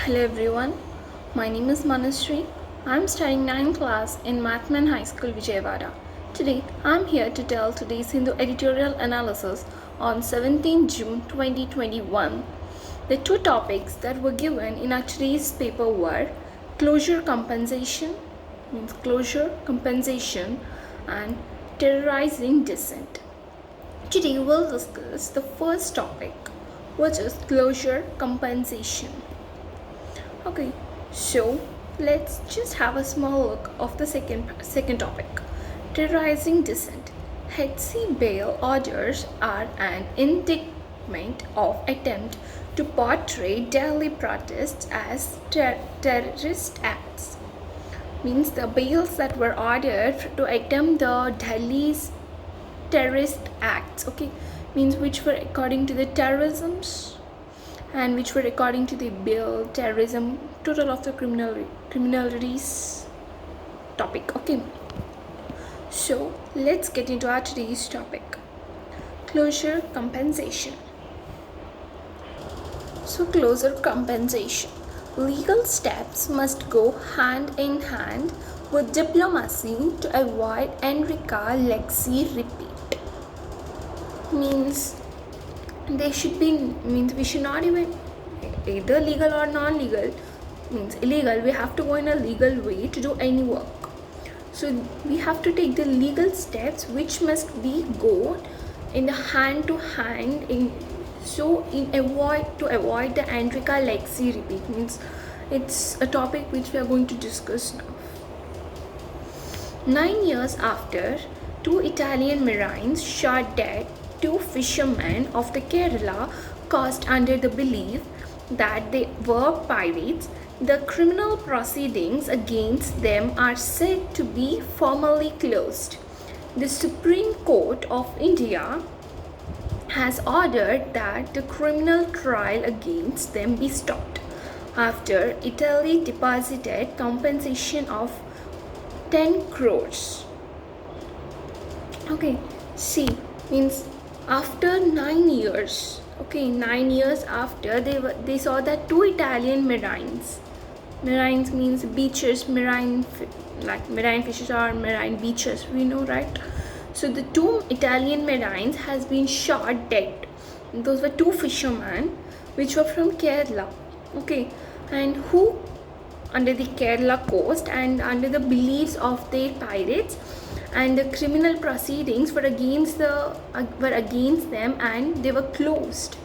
Hello everyone, my name is Manasri. I am studying 9th class in Mathman High School, Vijayawada. Today I am here to tell today's Hindu editorial analysis on 17 June 2021. The two topics that were given in our today's paper were closure compensation, and terrorizing dissent. Today we'll discuss the first topic, which is closure compensation. Okay, so let's just have a small look of the second topic, terrorizing dissent. HC bail orders are an indictment of attempt to portray Delhi protests as terrorist acts. Means the bails that were ordered to attempt the Delhi's terrorist acts, okay, means which were according to the terrorisms and which were according to the bill terrorism, total of the criminalities topic. Okay, so let's get into our today's topic, closure compensation. So closure compensation, legal steps must go hand in hand with diplomacy to avoid Enrica Lexi repeat. Means they should be, means we should not even either legal or non-legal, means illegal, we have to go in a legal way to do any work. So we have to take the legal steps which must be go in the hand to hand in to avoid the Enrica Lexi repeat. Means it's a topic which we are going to discuss now. 9 years after, two Italian marines shot dead two fishermen of the Kerala caused under the belief that they were pirates, the criminal proceedings against them are said to be formally closed. The Supreme Court of India has ordered that the criminal trial against them be stopped after Italy deposited compensation of 10 crores. Okay, see, means after 9 years, okay, 9 years after, they saw that two Italian marines means beaches, marine fishes are marine beaches, we know, right? So the two Italian marines has been shot dead. Those were two fishermen which were from Kerala, okay, and who under the Kerala coast and under the beliefs of their pirates, and the criminal proceedings were against them and they were closed.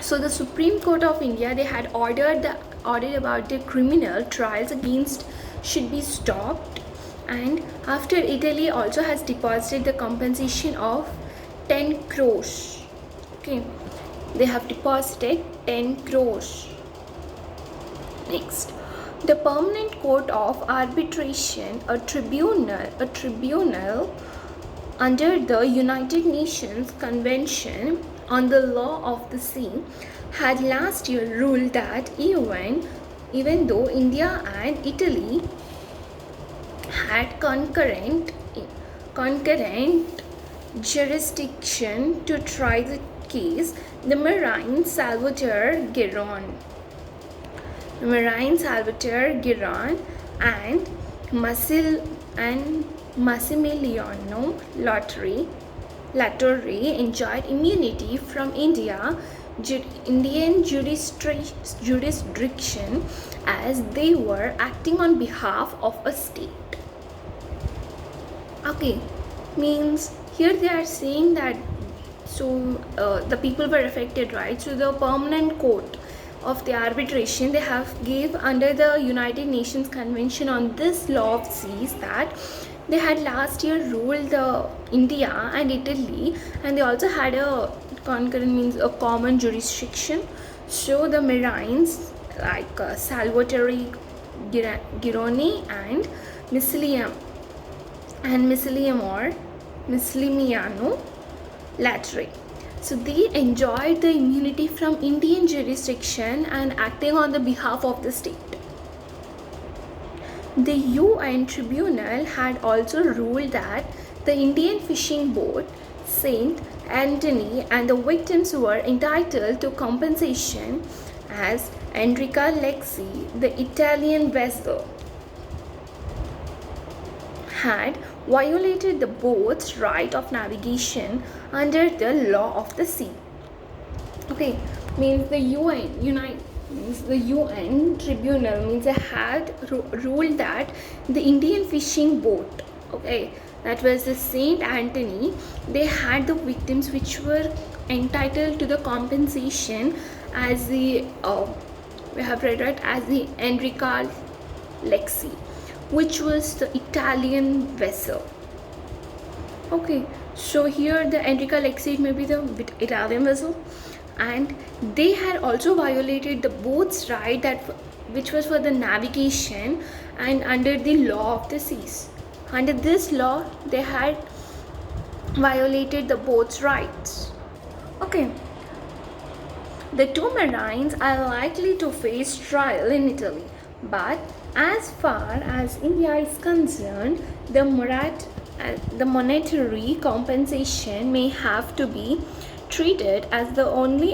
So the Supreme Court of India, they had ordered about the criminal trials against should be stopped, and after Italy also has deposited the compensation of 10 crores. Okay, they have deposited 10 crores. Next, the Permanent Court of Arbitration, a tribunal under the United Nations Convention on the Law of the Sea, had last year ruled that even though India and Italy had concurrent jurisdiction to try the case, the marine Salvatore Giron and Massimiliano Latore enjoyed immunity from Indian jurisdiction as they were acting on behalf of a state. Okay, means here they are saying that the people were affected, right? So the Permanent Court of the arbitration, they have gave under the United Nations Convention on this law of seas that they had last year ruled India and Italy, and they also had a concurrent, means a common jurisdiction. So the marines like Salvatore Gironi and Massimiliano Latore, so they enjoyed the immunity from Indian jurisdiction and acting on the behalf of the state. The UN tribunal had also ruled that the Indian fishing boat Saint Anthony and the victims were entitled to compensation as Enrica Lexi, the Italian vessel, had violated the boat's right of navigation under the law of the sea. Okay, means the UN tribunal means they had ruled that the Indian fishing boat, okay, that was the Saint Anthony, they had the victims which were entitled to the compensation as the we have read it as the Enrica Lexi, which was the Italian vessel. Okay, so here the Enrica Lexi may be the Italian vessel, and they had also violated the boat's right that which was for the navigation and under the law of the seas. Under this law, they had violated the boat's rights. Okay, the two marines are likely to face trial in Italy, but as far as India is concerned, the monetary compensation may have to be treated as the only